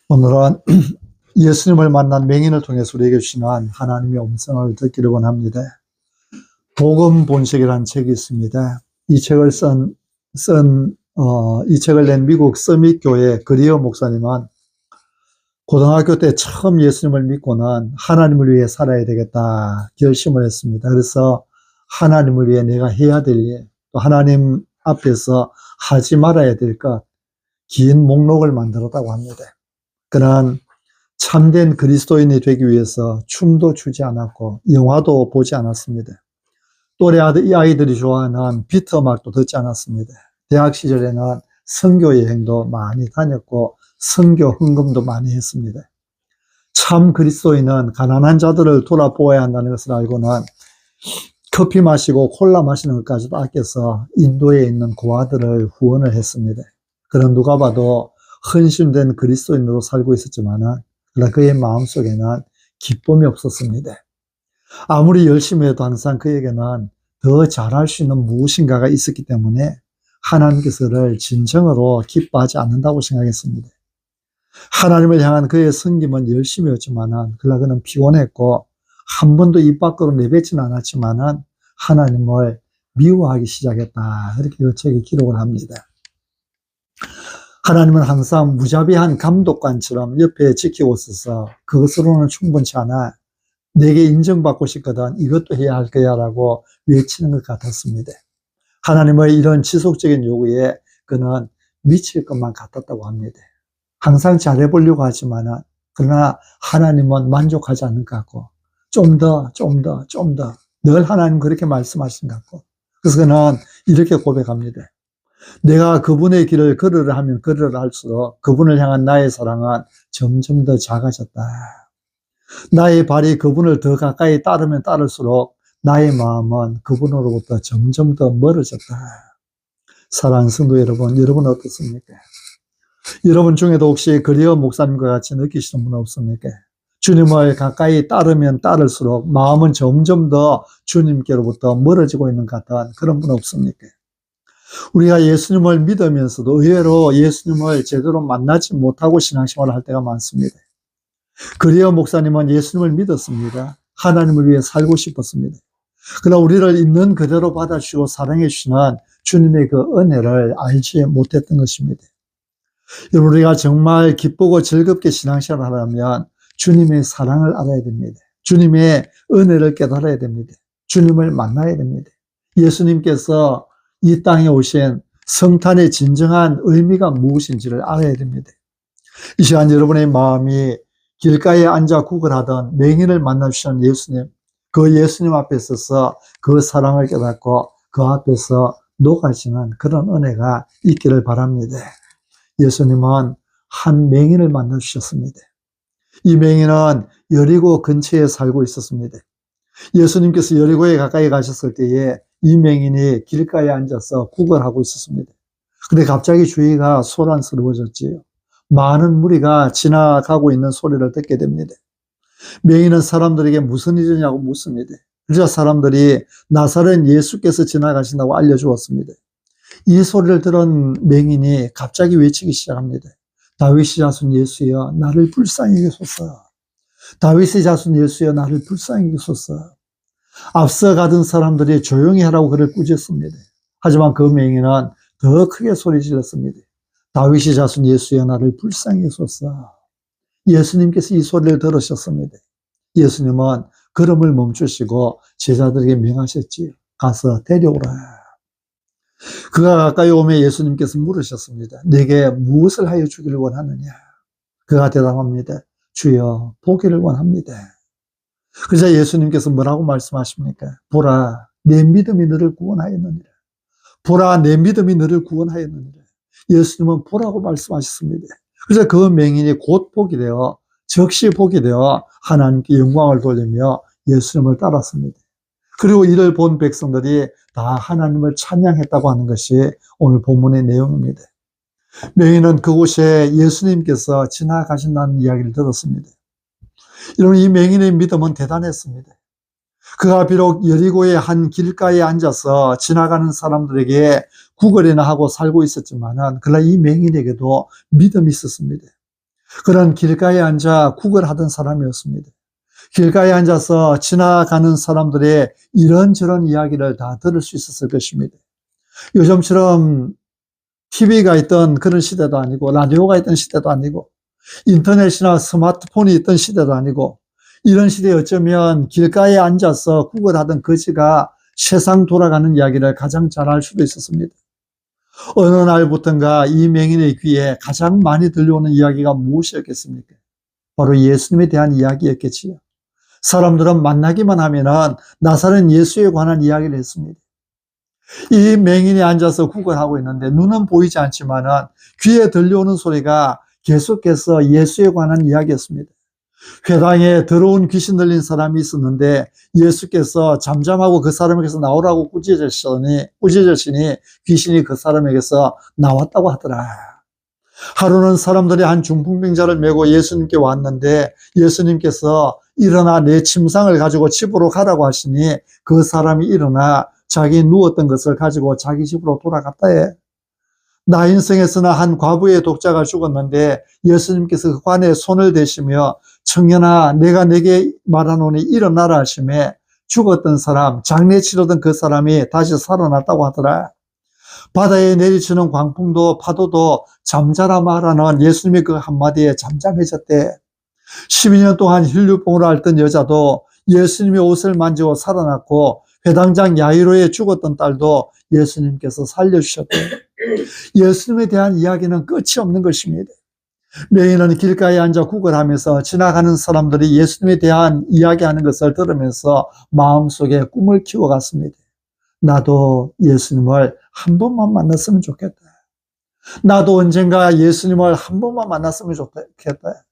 오늘은 예수님을 만난 맹인을 통해서 우리에게 주시는 하나님의 음성을 듣기를 원합니다. 복음 본색이라는 책이 있습니다. 이 책을 이 책을 낸 미국 서밋 교회 그리어 목사님은 고등학교 때 처음 예수님을 믿고는 하나님을 위해 살아야 되겠다 결심을 했습니다. 그래서 하나님을 위해 내가 해야 될 일, 또 하나님 앞에서 하지 말아야 될 것, 긴 목록을 만들었다고 합니다. 그는 참된 그리스도인이 되기 위해서 춤도 추지 않았고 영화도 보지 않았습니다. 또래 아이들이 좋아하는 비트 음악도 듣지 않았습니다. 대학 시절에는 선교 여행도 많이 다녔고 선교 헌금도 많이 했습니다. 참 그리스도인은 가난한 자들을 돌아보아야 한다는 것을 알고는 커피 마시고 콜라 마시는 것까지도 아껴서 인도에 있는 고아들을 후원을 했습니다. 그는 누가 봐도 헌신된 그리스도인으로 살고 있었지만은 그의 마음속에는 기쁨이 없었습니다. 아무리 열심히 해도 항상 그에게는 더 잘할 수 있는 무엇인가가 있었기 때문에 하나님께서를 진정으로 기뻐하지 않는다고 생각했습니다. 하나님을 향한 그의 섬김은 열심이었지만은 그는 피곤했고 한 번도 입 밖으로 내뱉지는 않았지만은 하나님을 미워하기 시작했다. 이렇게 그 책에 기록을 합니다. 하나님은 항상 무자비한 감독관처럼 옆에 지키고 있어서 그것으로는 충분치 않아. 내게 인정받고 싶거든 이것도 해야 할 거야 라고 외치는 것 같았습니다. 하나님의 이런 지속적인 요구에 그는 미칠 것만 같았다고 합니다. 항상 잘해보려고 하지만은 그러나 하나님은 만족하지 않는 것 같고 좀 더 늘 하나님 그렇게 말씀하신 것 같고 그래서 그는 이렇게 고백합니다. 내가 그분의 길을 걸으려 하면 걸으려 할수록 그분을 향한 나의 사랑은 점점 더 작아졌다. 나의 발이 그분을 더 가까이 따르면 따를수록 나의 마음은 그분으로부터 점점 더 멀어졌다. 사랑하는 성도 여러분, 여러분 어떻습니까? 여러분 중에도 혹시 그리어 목사님과 같이 느끼시는 분 없습니까? 주님을 가까이 따르면 따를수록 마음은 점점 더 주님께로부터 멀어지고 있는 것 같은 그런 분 없습니까? 우리가 예수님을 믿으면서도 의외로 예수님을 제대로 만나지 못하고 신앙생활을 할 때가 많습니다. 그리어 목사님은 예수님을 믿었습니다. 하나님을 위해 살고 싶었습니다. 그러나 우리를 있는 그대로 받아주시고 사랑해 주시는 주님의 그 은혜를 알지 못했던 것입니다. 여러분, 우리가 정말 기쁘고 즐겁게 신앙생활을 하려면 주님의 사랑을 알아야 됩니다. 주님의 은혜를 깨달아야 됩니다. 주님을 만나야 됩니다. 예수님께서 이 땅에 오신 성탄의 진정한 의미가 무엇인지를 알아야 됩니다. 이 시간 여러분의 마음이 길가에 앉아 구걸하던 맹인을 만나주신 예수님, 그 예수님 앞에 서서 그 사랑을 깨닫고 그 앞에서 녹아지는 그런 은혜가 있기를 바랍니다. 예수님은 한 맹인을 만나주셨습니다. 이 맹인은 여리고 근처에 살고 있었습니다. 예수님께서 여리고에 가까이 가셨을 때에 이 맹인이 길가에 앉아서 구걸하고 있었습니다. 근데 갑자기 주위가 소란스러워졌지요. 많은 무리가 지나가고 있는 소리를 듣게 됩니다. 맹인은 사람들에게 무슨 일이냐고 묻습니다. 그래서 사람들이 나사렛 예수께서 지나가신다고 알려주었습니다. 이 소리를 들은 맹인이 갑자기 외치기 시작합니다. 다윗의 자손 예수여 나를 불쌍히 여기소서. 다윗의 자손 예수여 나를 불쌍히 여기소서. 앞서 가던 사람들이 조용히 하라고 그를 꾸짖습니다. 하지만 그 맹인은 더 크게 소리 질렀습니다. 다윗의 자손 예수여 나를 불쌍히 여기소서. 예수님께서 이 소리를 들으셨습니다. 예수님은 걸음을 멈추시고 제자들에게 명하셨지요. 가서 데려오라. 그가 가까이 오며 예수님께서 물으셨습니다. 내게 무엇을 하여 주기를 원하느냐? 그가 대답합니다. 주여 보기를 원합니다. 그래서 예수님께서 뭐라고 말씀하십니까? 보라 내 믿음이 너를 구원하였느니라. 보라 내 믿음이 너를 구원하였느니라. 예수님은 보라고 말씀하셨습니다. 그래서 그 맹인이 곧 복이 되어 즉시 복이 되어 하나님께 영광을 돌리며 예수님을 따랐습니다. 그리고 이를 본 백성들이 다 하나님을 찬양했다고 하는 것이 오늘 본문의 내용입니다. 맹인은 그곳에 예수님께서 지나가신다는 이야기를 들었습니다. 여러분, 이 맹인의 믿음은 대단했습니다. 그가 비록 여리고의 한 길가에 앉아서 지나가는 사람들에게 구걸이나 하고 살고 있었지만은 그러나 이 맹인에게도 믿음이 있었습니다. 그런 길가에 앉아 구걸하던 사람이었습니다. 길가에 앉아서 지나가는 사람들의 이런저런 이야기를 다 들을 수 있었을 것입니다. 요즘처럼 TV가 있던 그런 시대도 아니고, 라디오가 있던 시대도 아니고, 인터넷이나 스마트폰이 있던 시대도 아니고, 이런 시대에 어쩌면 길가에 앉아서 구걸하던 거지가 세상 돌아가는 이야기를 가장 잘 알 수도 있었습니다. 어느 날부턴가 이 맹인의 귀에 가장 많이 들려오는 이야기가 무엇이었겠습니까? 바로 예수님에 대한 이야기였겠지요. 사람들은 만나기만 하면은 나사렛 예수에 관한 이야기를 했습니다. 이 맹인이 앉아서 구걸하고 있는데 눈은 보이지 않지만은 귀에 들려오는 소리가 계속해서 예수에 관한 이야기였습니다. 회당에 더러운 귀신 들린 사람이 있었는데 예수께서 잠잠하고 그 사람에게서 나오라고 꾸짖으시니 귀신이 그 사람에게서 나왔다고 하더라. 하루는 사람들이 한 중풍병자를 메고 예수님께 왔는데 예수님께서 일어나 내 침상을 가지고 집으로 가라고 하시니 그 사람이 일어나 자기 누웠던 것을 가지고 자기 집으로 돌아갔다 해. 나인성에서는 한 과부의 독자가 죽었는데 예수님께서 그 관에 손을 대시며 청년아 내가 내게 말하노니 일어나라 하시매 죽었던 사람, 장례 치르던 그 사람이 다시 살아났다고 하더라. 바다에 내리치는 광풍도 파도도 잠자라 말하는 예수님의 그 한마디에 잠잠해졌대. 12년 동안 혈류병으로 앓던 여자도 예수님의 옷을 만지고 살아났고 회당장 야이로의 죽었던 딸도 예수님께서 살려주셨대. 예수님에 대한 이야기는 끝이 없는 것입니다. 맹인은 길가에 앉아 구걸하면서 지나가는 사람들이 예수님에 대한 이야기하는 것을 들으면서 마음속에 꿈을 키워갔습니다. 나도 예수님을 한 번만 만났으면 좋겠다. 나도 언젠가 예수님을 한 번만 만났으면 좋겠다.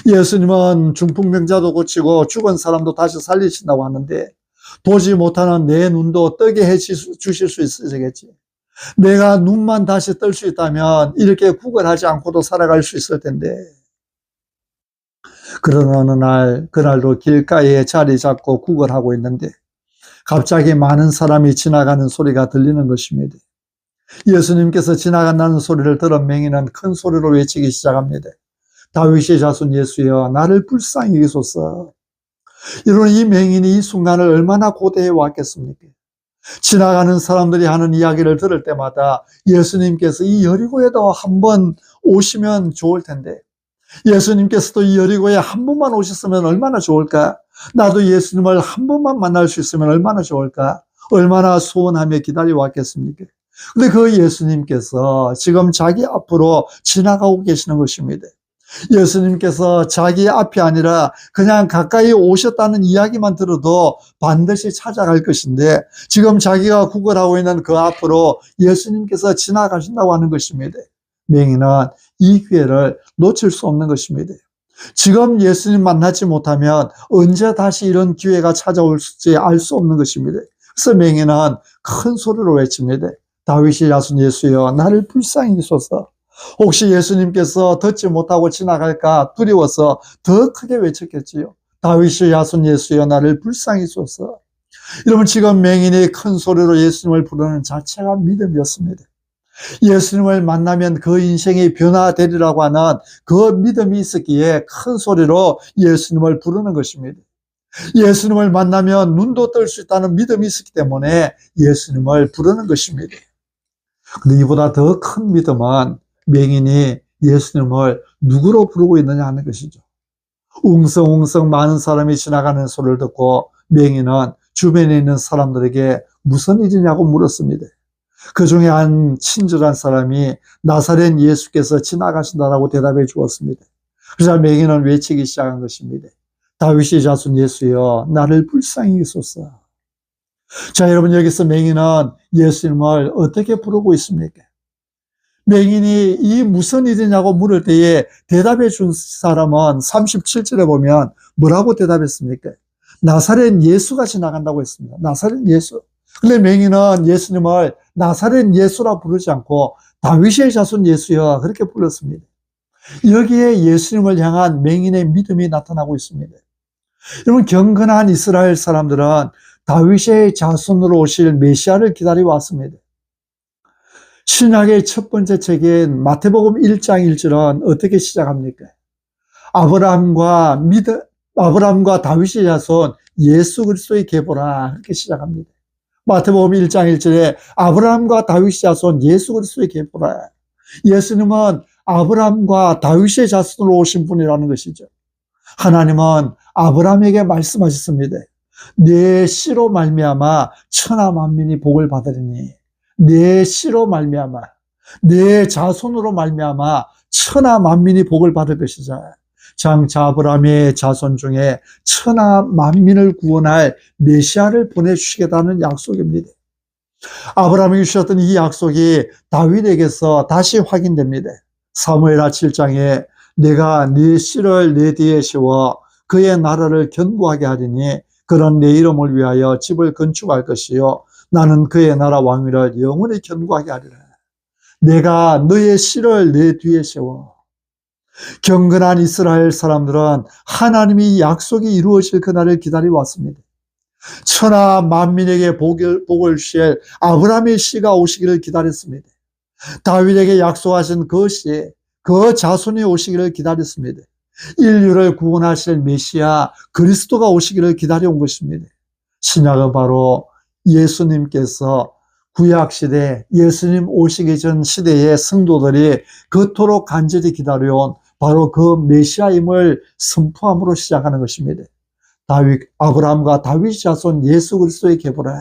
예수님은 중풍병자도 고치고 죽은 사람도 다시 살리신다고 하는데 보지 못하는 내 눈도 뜨게 해주실 수 있으시겠지. 내가 눈만 다시 뜰 수 있다면 이렇게 구걸하지 않고도 살아갈 수 있을 텐데. 그런 어느 날, 그날도 길가에 자리 잡고 구걸하고 있는데 갑자기 많은 사람이 지나가는 소리가 들리는 것입니다. 예수님께서 지나간다는 소리를 들은 맹인은 큰 소리로 외치기 시작합니다. 다윗의 자손 예수여 나를 불쌍히 여기소서. 이런 이 맹인이 이 순간을 얼마나 고대해 왔겠습니까? 지나가는 사람들이 하는 이야기를 들을 때마다 예수님께서 이 여리고에도 한번 오시면 좋을 텐데 예수님께서도 이 여리고에 한 번만 오셨으면 얼마나 좋을까? 나도 예수님을 한 번만 만날 수 있으면 얼마나 좋을까? 얼마나 소원하며 기다려 왔겠습니까? 근데 그 예수님께서 지금 자기 앞으로 지나가고 계시는 것입니다. 예수님께서 자기 앞이 아니라 그냥 가까이 오셨다는 이야기만 들어도 반드시 찾아갈 것인데 지금 자기가 구걸하고 있는 그 앞으로 예수님께서 지나가신다고 하는 것입니다. 맹인은 이 기회를 놓칠 수 없는 것입니다. 지금 예수님 만나지 못하면 언제 다시 이런 기회가 찾아올지 알 수 없는 것입니다. 그래서 맹인은 큰 소리로 외칩니다. 다윗의 자손 예수여 나를 불쌍히 여기소서. 혹시 예수님께서 듣지 못하고 지나갈까 두려워서 더 크게 외쳤겠지요. 다윗의 자손 예수여 나를 불쌍히 여기소서. 여러분 지금 맹인이 큰 소리로 예수님을 부르는 자체가 믿음이었습니다. 예수님을 만나면 그 인생이 변화되리라고 하는 그 믿음이 있었기에 큰 소리로 예수님을 부르는 것입니다. 예수님을 만나면 눈도 뜰 수 있다는 믿음이 있었기 때문에 예수님을 부르는 것입니다. 근데 이보다 더 큰 믿음은 맹인이 예수님을 누구로 부르고 있느냐 하는 것이죠. 웅성웅성 많은 사람이 지나가는 소리를 듣고 맹인은 주변에 있는 사람들에게 무슨 일이냐고 물었습니다. 그 중에 한 친절한 사람이 나사렛 예수께서 지나가신다라고 대답해 주었습니다. 그래서 맹인은 외치기 시작한 것입니다. 다윗의 자손 예수여 나를 불쌍히 여기소서. 자, 여러분 여기서 맹인은 예수님을 어떻게 부르고 있습니까? 맹인이 이 무슨 일이냐고 물을 때에 대답해 준 사람은 37절에 보면 뭐라고 대답했습니까? 나사렛 예수가 지나간다고 했습니다. 나사렛 예수. 근데 맹인은 예수님을 나사렛 예수라 부르지 않고 다윗의 자손 예수여 그렇게 불렀습니다. 여기에 예수님을 향한 맹인의 믿음이 나타나고 있습니다. 여러분 경건한 이스라엘 사람들은 다윗의 자손으로 오실 메시아를 기다려 왔습니다. 신약의 첫 번째 책인 마태복음 1장 1절은 어떻게 시작합니까? 아브라함과 다윗의 자손 예수 그리스도의 계보라 이렇게 시작합니다. 마태복음 1장 1절에 아브라함과 다윗의 자손 예수 그리스도의 계보라. 예수님은 아브라함과 다윗의 자손으로 오신 분이라는 것이죠. 하나님은 아브라함에게 말씀하셨습니다. 내 씨로 말미암아 천하 만민이 복을 받으리니, 내 씨로 말미암아, 내 자손으로 말미암아 천하 만민이 복을 받을 것이자, 장차 아브라함의 자손 중에 천하 만민을 구원할 메시아를 보내주시겠다는 약속입니다. 아브라함이 주셨던 이 약속이 다윗에게서 다시 확인됩니다. 사무엘하 7장에 내가 네 씨를 내 뒤에 세워 그의 나라를 견고하게 하리니 그는 내 이름을 위하여 집을 건축할 것이요 나는 그의 나라 왕위를 영원히 견고하게 하리라. 내가 너의 씨를 내 뒤에 세워. 경건한 이스라엘 사람들은 하나님이 약속이 이루어질 그날을 기다려왔습니다. 천하 만민에게 복을 주실 아브라함의 씨가 오시기를 기다렸습니다. 다윗에게 약속하신 그 씨, 그 자손이 오시기를 기다렸습니다. 인류를 구원하실 메시아 그리스도가 오시기를 기다려온 것입니다. 신약은 바로 예수님께서 구약시대 예수님 오시기 전 시대의 성도들이 그토록 간절히 기다려온 바로 그 메시아임을 선포함으로 시작하는 것입니다. 아브라함과 다윗 자손 예수 그리스도의 계보라.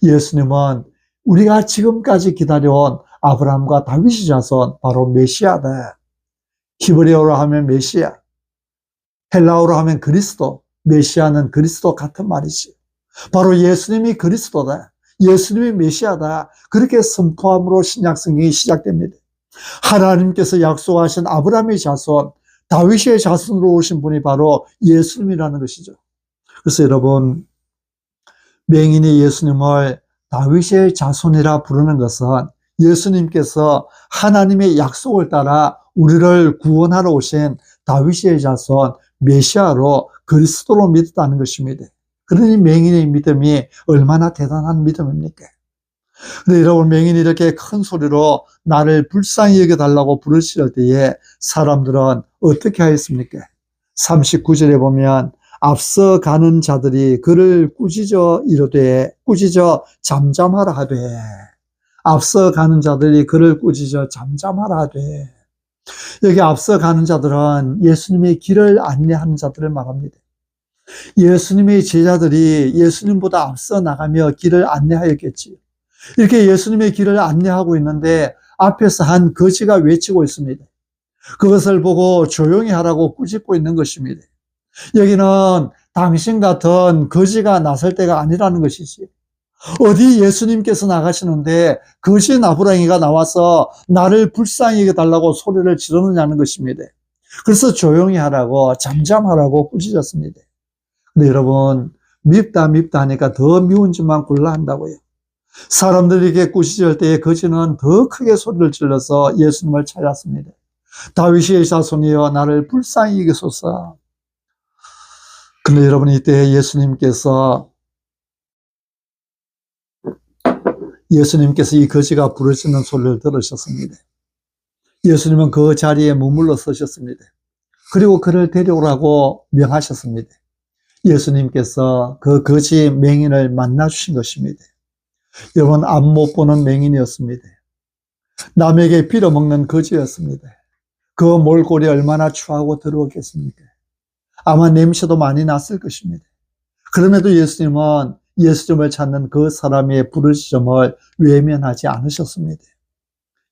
예수님은 우리가 지금까지 기다려온 아브라함과 다윗의 자손, 바로 메시아다. 히브리어로 하면 메시아, 헬라어로 하면 그리스도, 메시아는 그리스도 같은 말이지. 바로 예수님이 그리스도다. 예수님이 메시아다. 그렇게 선포함으로 신약 성경이 시작됩니다. 하나님께서 약속하신 아브라함의 자손, 다윗의 자손으로 오신 분이 바로 예수님이라는 것이죠. 그래서 여러분, 맹인이 예수님을 다윗의 자손이라 부르는 것은 예수님께서 하나님의 약속을 따라 우리를 구원하러 오신 다윗의 자손 메시아로 그리스도로 믿었다는 것입니다. 그러니 맹인의 믿음이 얼마나 대단한 믿음입니까? 근데 여러분, 맹인이 이렇게 큰 소리로 나를 불쌍히 여겨달라고 부르실 때에 사람들은 어떻게 하였습니까? 39절에 보면 앞서 가는 자들이 그를 꾸짖어 잠잠하라 하되, 앞서 가는 자들이 그를 꾸짖어 잠잠하라 하되, 여기 앞서 가는 자들은 예수님의 길을 안내하는 자들을 말합니다. 예수님의 제자들이 예수님보다 앞서 나가며 길을 안내하였겠지요. 이렇게 예수님의 길을 안내하고 있는데 앞에서 한 거지가 외치고 있습니다. 그것을 보고 조용히 하라고 꾸짖고 있는 것입니다. 여기는 당신 같은 거지가 나설 때가 아니라는 것이지. 어디 예수님께서 나가시는데 거지 나부랑이가 나와서 나를 불쌍히 여겨달라고 소리를 지르느냐는 것입니다. 그래서 조용히 하라고, 잠잠하라고 꾸짖었습니다. 근데 여러분, 밉다 하니까 더 미운 짓만 골라 한다고요. 사람들에게 꾸짖을 때에 거지는 더 크게 소리를 질러서 예수님을 찾았습니다. 다윗의 자손이여 나를 불쌍히 여기소서. 근데 여러분, 이때 예수님께서 이 거지가 부르짖는 소리를 들으셨습니다. 예수님은 그 자리에 머물러 서셨습니다. 그리고 그를 데려오라고 명하셨습니다. 예수님께서 그 거지 맹인을 만나 주신 것입니다. 여러분, 앞 못 보는 맹인이었습니다. 남에게 빌어먹는 거지였습니다. 그 몰골이 얼마나 추하고 더러웠겠습니까? 아마 냄새도 많이 났을 것입니다. 그럼에도 예수님은 예수님을 찾는 그 사람의 부르짖음을 외면하지 않으셨습니다.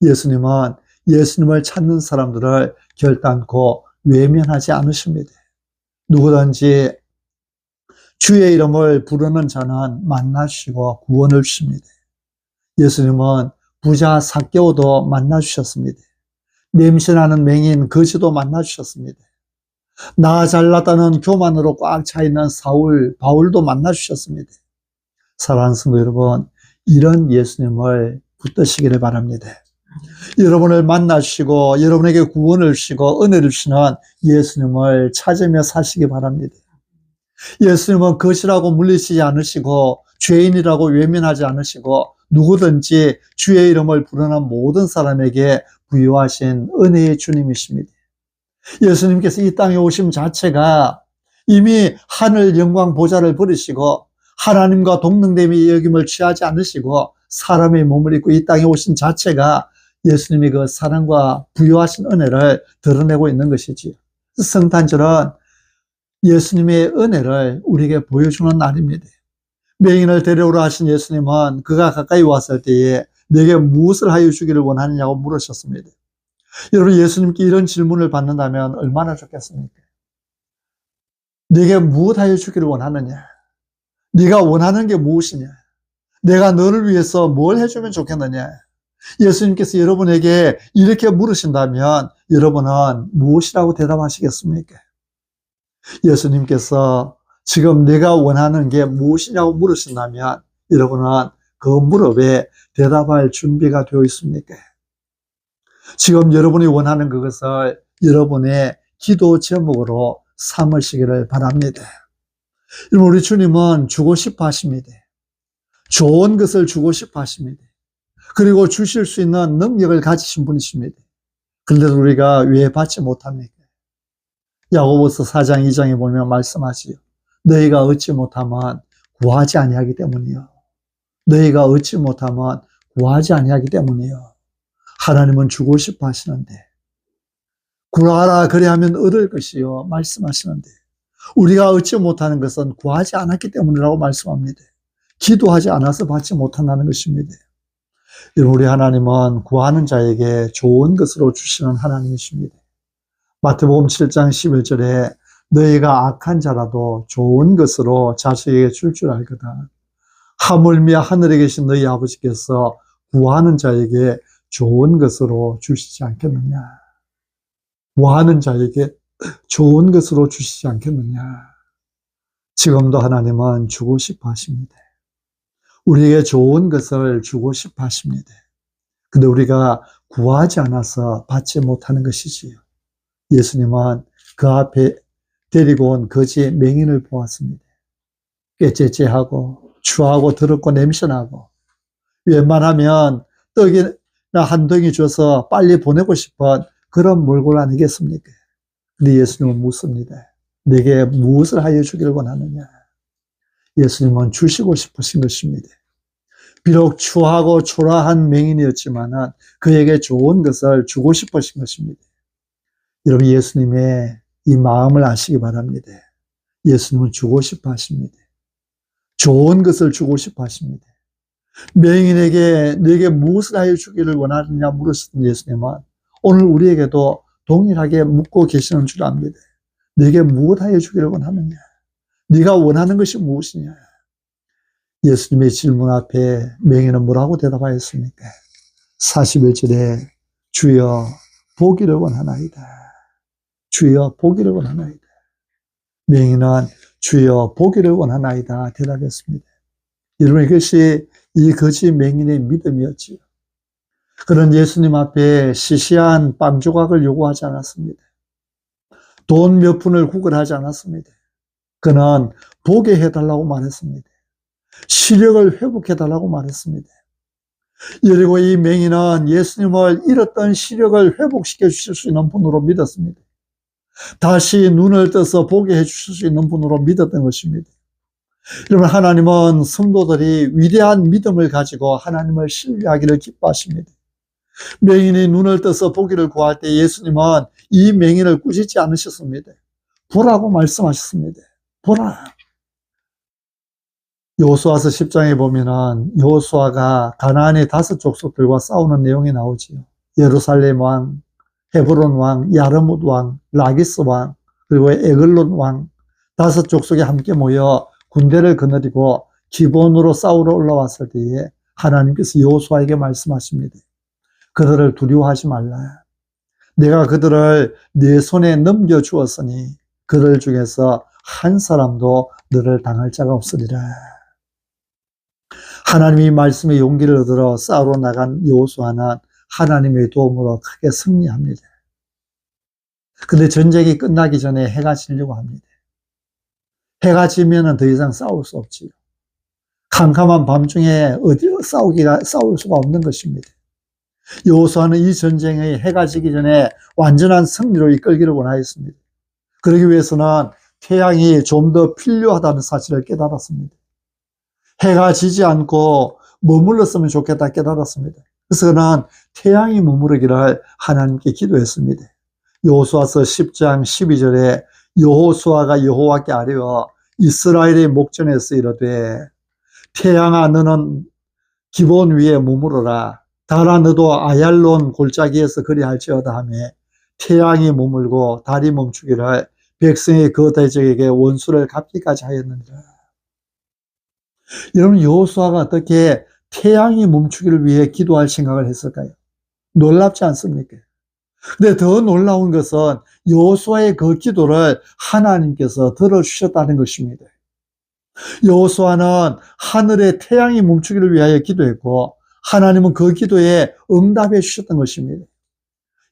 예수님은 예수님을 찾는 사람들을 결단코 외면하지 않으십니다. 누구든지 주의 이름을 부르는 자는 만나주시고 구원을 주십니다. 예수님은 부자 삭개오도 만나주셨습니다. 냄새나는 맹인 거지도 만나주셨습니다. 나 잘났다는 교만으로 꽉 차있는 바울도 만나주셨습니다. 사랑하는 성도 여러분, 이런 예수님을 붙드시기를 바랍니다. 여러분을 만나주시고 여러분에게 구원을 주시고 은혜를 주시는 예수님을 찾으며 사시기 바랍니다. 예수님은 거지라고 물리치지 않으시고 죄인이라고 외면하지 않으시고 누구든지 주의 이름을 부르는 모든 사람에게 부여하신 은혜의 주님이십니다. 예수님께서 이 땅에 오심 자체가 이미 하늘 영광 보좌를 버리시고 하나님과 동등됨의 여김을 취하지 않으시고 사람의 몸을 입고 이 땅에 오신 자체가 예수님이 그 사랑과 부유하신 은혜를 드러내고 있는 것이지요. 성탄절은 예수님의 은혜를 우리에게 보여주는 날입니다. 맹인을 데려오라 하신 예수님은 그가 가까이 왔을 때에 내게 무엇을 하여 주기를 원하느냐고 물으셨습니다. 여러분, 예수님께 이런 질문을 받는다면 얼마나 좋겠습니까? 내게 무엇 하여 주기를 원하느냐? 네가 원하는 게 무엇이냐? 내가 너를 위해서 뭘 해주면 좋겠느냐? 예수님께서 여러분에게 이렇게 물으신다면 여러분은 무엇이라고 대답하시겠습니까? 예수님께서 지금 내가 원하는 게 무엇이냐고 물으신다면 여러분은 그 무릎에 대답할 준비가 되어 있습니까? 지금 여러분이 원하는 그것을 여러분의 기도 제목으로 삼으시기를 바랍니다. 우리 주님은 주고 싶어 하십니다. 좋은 것을 주고 싶어 하십니다. 그리고 주실 수 있는 능력을 가지신 분이십니다. 그런데 우리가 왜 받지 못합니까? 야고보서 4장 2장에 보면 말씀하지요. 너희가 얻지 못하면 구하지 아니하기 때문이요. 너희가 얻지 못하면 구하지 아니하기 때문이요. 하나님은 주고 싶어 하시는데 구하라 그리하면 얻을 것이요 말씀하시는데 우리가 얻지 못하는 것은 구하지 않았기 때문이라고 말씀합니다. 기도하지 않아서 받지 못한다는 것입니다. 우리 하나님은 구하는 자에게 좋은 것으로 주시는 하나님이십니다. 마태복음 7장 11절에 너희가 악한 자라도 좋은 것으로 자식에게 줄 알거다. 하물며 하늘에 계신 너희 아버지께서 구하는 자에게 좋은 것으로 주시지 않겠느냐. 구하는 자에게 좋은 것으로 주시지 않겠느냐. 지금도 하나님은 주고 싶어 하십니다. 우리에게 좋은 것을 주고 싶어 하십니다. 근데 우리가 구하지 않아서 받지 못하는 것이지요. 예수님은 그 앞에 데리고 온 거지 맹인을 보았습니다. 꾀째째하고 추하고 더럽고 냄새나고 웬만하면 떡이나 한 덩이 줘서 빨리 보내고 싶은 그런 몰골 아니겠습니까? 근데 예수님은 묻습니다. 내게 무엇을 하여 주기를 원하느냐? 예수님은 주시고 싶으신 것입니다. 비록 추하고 초라한 맹인이었지만 그에게 좋은 것을 주고 싶으신 것입니다. 여러분, 예수님의 이 마음을 아시기 바랍니다. 예수님은 주고 싶어 하십니다. 좋은 것을 주고 싶어 하십니다. 맹인에게 내게 무엇을 하여 주기를 원하느냐 물으셨던 예수님은 오늘 우리에게도 동일하게 묻고 계시는 줄 압니다. 내게 무엇 하여 주기를 원하느냐? 네가 원하는 것이 무엇이냐? 예수님의 질문 앞에 맹인은 뭐라고 대답하였습니까? 41절에 주여 보기를 원하나이다. 주여 보기를 원하나이다. 맹인은 주여 보기를 원하나이다 대답했습니다. 여러분, 이것이 이 거지 맹인의 믿음이었지요. 그는 예수님 앞에 시시한 빵 조각을 요구하지 않았습니다. 돈 몇 푼을 구걸하지 않았습니다. 그는 보게 해달라고 말했습니다. 시력을 회복해달라고 말했습니다. 그리고 이 맹인은 예수님을 잃었던 시력을 회복시켜 주실 수 있는 분으로 믿었습니다. 다시 눈을 떠서 보게 해주실 수 있는 분으로 믿었던 것입니다. 여러분, 하나님은 성도들이 위대한 믿음을 가지고 하나님을 신뢰하기를 기뻐하십니다. 맹인이 눈을 떠서 보기를 구할 때 예수님은 이 맹인을 꾸짖지 않으셨습니다. 보라고 말씀하셨습니다. 보라. 여호수아서 10장에 보면은 여호수아가 가나안의 5 족속들과 싸우는 내용이 나오지요. 예루살렘 왕, 헤브론 왕, 야르뭇 왕, 라기스 왕, 그리고 에글론 왕 5 족속이 함께 모여 군대를 거느리고 기본으로 싸우러 올라왔을 때에 하나님께서 여호수아에게 말씀하십니다. 그들을 두려워하지 말라. 내가 그들을 네 손에 넘겨주었으니 그들 중에서 한 사람도 너를 당할 자가 없으리라. 하나님의 말씀에 용기를 얻으러 싸우러 나간 여호수아는 하나님의 도움으로 크게 승리합니다. 그런데 전쟁이 끝나기 전에 해가 지려고 합니다. 해가 지면 더 이상 싸울 수 없지요. 캄캄한 밤중에 어디 싸울 수가 없는 것입니다. 여호수아는 이 전쟁의 해가 지기 전에 완전한 승리로 이끌기를 원하였습니다. 그러기 위해서는 태양이 좀 더 필요하다는 사실을 깨달았습니다. 해가 지지 않고 머물렀으면 좋겠다 깨달았습니다. 그래서 그는 태양이 머무르기를 하나님께 기도했습니다. 여호수아서 10장 12절에 여호수아가 여호와께 아뢰어 이스라엘의 목전에서 이르되 태양아 너는 기본 위에 머무르라. 달아 너도 아얄론 골짜기에서 그리할지어다 하며 태양이 머물고 달이 멈추기를 백성의 그 대적에게 원수를 갚기까지 하였느니라. 여러분 여호수아가 어떻게 태양이 멈추기를 위해 기도할 생각을 했을까요? 놀랍지 않습니까? 근데 더 놀라운 것은 여호수아의 그 기도를 하나님께서 들어주셨다는 것입니다. 여호수아는 하늘의 태양이 멈추기를 위하여 기도했고 하나님은 그 기도에 응답해 주셨던 것입니다.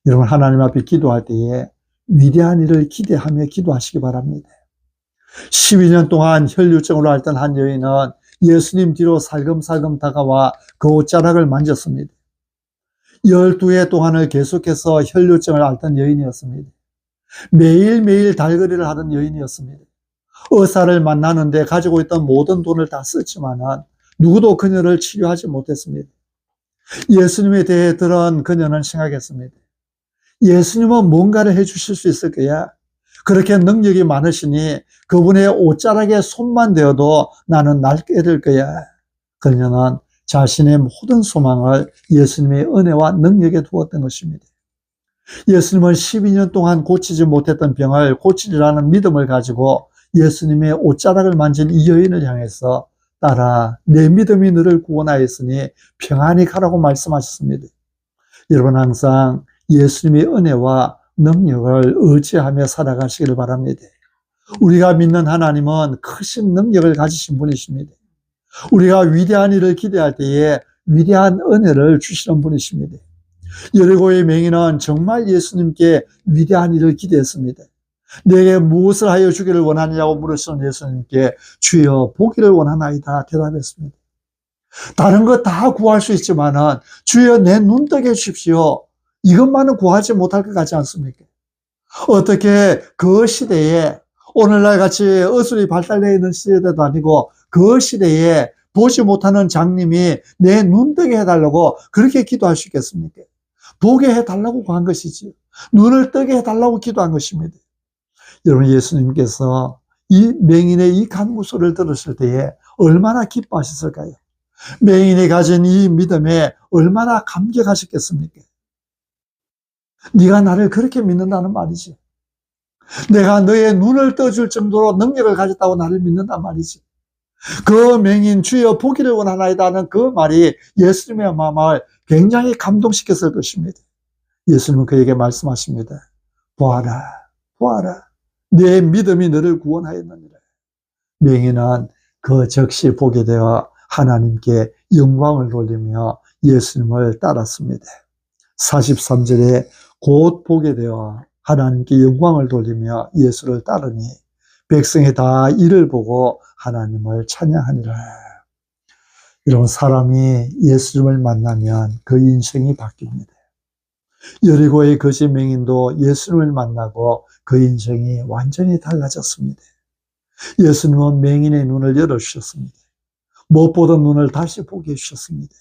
여러분 하나님 앞에 기도할 때에 위대한 일을 기대하며 기도하시기 바랍니다. 12년 동안 혈류증으로 앓던 한 여인은 예수님 뒤로 살금살금 다가와 그 옷자락을 만졌습니다. 12해 동안을 계속해서 혈류증을 앓던 여인이었습니다. 매일매일 달거리를 하던 여인이었습니다. 의사를 만나는데 가지고 있던 모든 돈을 다 썼지만 누구도 그녀를 치료하지 못했습니다. 예수님에 대해 들은 그녀는 생각했습니다. 예수님은 뭔가를 해주실 수 있을 거야. 그렇게 능력이 많으시니 그분의 옷자락에 손만 대어도 나는 낫게 될 거야. 그녀는 자신의 모든 소망을 예수님의 은혜와 능력에 두었던 것입니다. 예수님은 12년 동안 고치지 못했던 병을 고치리라는 믿음을 가지고 예수님의 옷자락을 만진 이 여인을 향해서 딸아 내 믿음이 너를 구원하였으니 평안히 가라고 말씀하셨습니다. 여러분 항상 예수님의 은혜와 능력을 의지하며 살아가시기를 바랍니다. 우리가 믿는 하나님은 크신 능력을 가지신 분이십니다. 우리가 위대한 일을 기대할 때에 위대한 은혜를 주시는 분이십니다. 여리고의 맹인은 정말 예수님께 위대한 일을 기대했습니다. 내게 무엇을 하여 주기를 원하느냐고 물으시는 예수님께 주여 보기를 원하나이다 대답했습니다. 다른 거 다 구할 수 있지만은 주여 내 눈 뜨게 해주십시오. 이것만은 구하지 못할 것 같지 않습니까? 어떻게 그 시대에 오늘날 같이 의술이 발달되어 있는 시대도 아니고 그 시대에 보지 못하는 장님이 내 눈 뜨게 해달라고 그렇게 기도할 수 있겠습니까? 보게 해달라고 구한 것이지 눈을 뜨게 해달라고 기도한 것입니다. 여러분 예수님께서 이 맹인의 이 간구소리를 들었을 때에 얼마나 기뻐하셨을까요? 맹인이 가진 이 믿음에 얼마나 감격하셨겠습니까? 네가 나를 그렇게 믿는다는 말이지. 내가 너의 눈을 떠줄 정도로 능력을 가졌다고 나를 믿는단 말이지. 그 맹인 주여 보기를 원하나이다 하는 그 말이 예수님의 마음을 굉장히 감동시켰을 것입니다. 예수님은 그에게 말씀하십니다. 보아라, 보아라. 내 믿음이 너를 구원하였느니라. 맹인은 그 즉시 보게 되어 하나님께 영광을 돌리며 예수님을 따랐습니다. 43절에 곧 보게 되어 하나님께 영광을 돌리며 예수를 따르니 백성이 다 이를 보고 하나님을 찬양하니라. 이런 사람이 예수님을 만나면 그 인생이 바뀝니다. 여리고의 거지 맹인도 예수님을 만나고 그 인생이 완전히 달라졌습니다. 예수님은 맹인의 눈을 열어주셨습니다. 못 보던 눈을 다시 보게 해주셨습니다.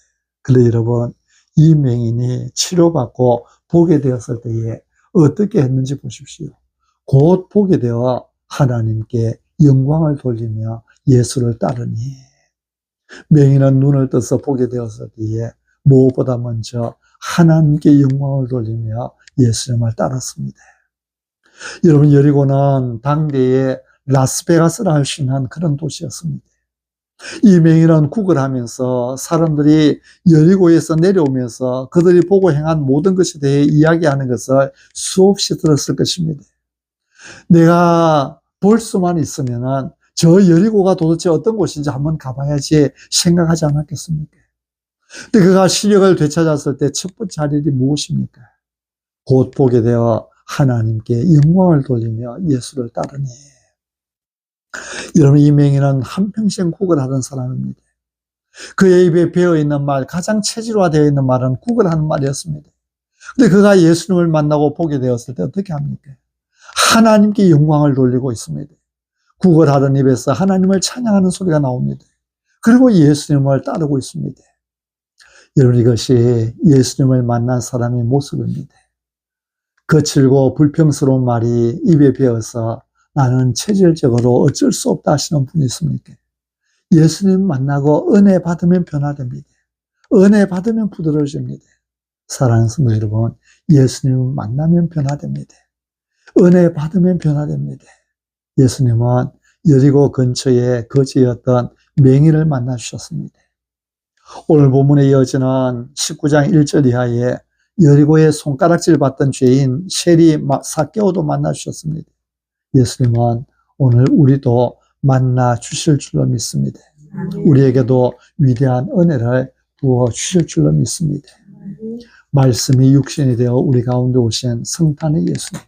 그런데 여러분 이 맹인이 치료받고 보게 되었을 때에 어떻게 했는지 보십시오. 곧 보게 되어 하나님께 영광을 돌리며 예수를 따르니 맹인은 눈을 떠서 보게 되었을 때에 무엇보다 먼저 하나님께 영광을 돌리며 예수님을 따랐습니다. 여러분 여리고는 당대의 라스베가스라 할 수 있는 그런 도시였습니다. 이 맹인은 구걸하면서 사람들이 여리고에서 내려오면서 그들이 보고 행한 모든 것에 대해 이야기하는 것을 수없이 들었을 것입니다. 내가 볼 수만 있으면은 저 여리고가 도대체 어떤 곳인지 한번 가봐야지 생각하지 않았겠습니까? 근데 그가 시력을 되찾았을 때 첫 번째 할 일이 무엇입니까? 곧 보게 되어 하나님께 영광을 돌리며 예수를 따르니. 여러분 이 맹인은 한평생 구걸하던 사람입니다. 그의 입에 배어있는 말, 가장 체질화되어 있는 말은 구걸하는 말이었습니다. 근데 그가 예수님을 만나고 보게 되었을 때 어떻게 합니까? 하나님께 영광을 돌리고 있습니다. 구걸하던 입에서 하나님을 찬양하는 소리가 나옵니다. 그리고 예수님을 따르고 있습니다. 여러분, 이것이 예수님을 만난 사람의 모습입니다. 거칠고 불평스러운 말이 입에 배어서 나는 체질적으로 어쩔 수 없다 하시는 분이 있습니까? 예수님 만나고 은혜 받으면 변화됩니다. 은혜 받으면 부드러워집니다. 사랑하는 성도 여러분, 예수님 만나면 변화됩니다. 은혜 받으면 변화됩니다. 예수님은 여리고 근처에 거지였던 맹인을 만나 주셨습니다. 오늘 본문에 이어지는 19장 1절 이하에 여리고의 손가락질 받던 죄인 세리 삭개오도 만나 주셨습니다. 예수님은 오늘 우리도 만나 주실 줄로 믿습니다. 우리에게도 위대한 은혜를 부어 주실 줄로 믿습니다. 말씀이 육신이 되어 우리 가운데 오신 성탄의 예수님,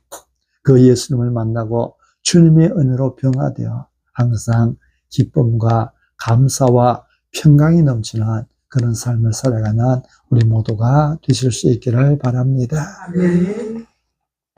그 예수님을 만나고 주님의 은혜로 변화되어 항상 기쁨과 감사와 평강이 넘치는 그런 삶을 살아가는 우리 모두가 되실 수 있기를 바랍니다. 아멘.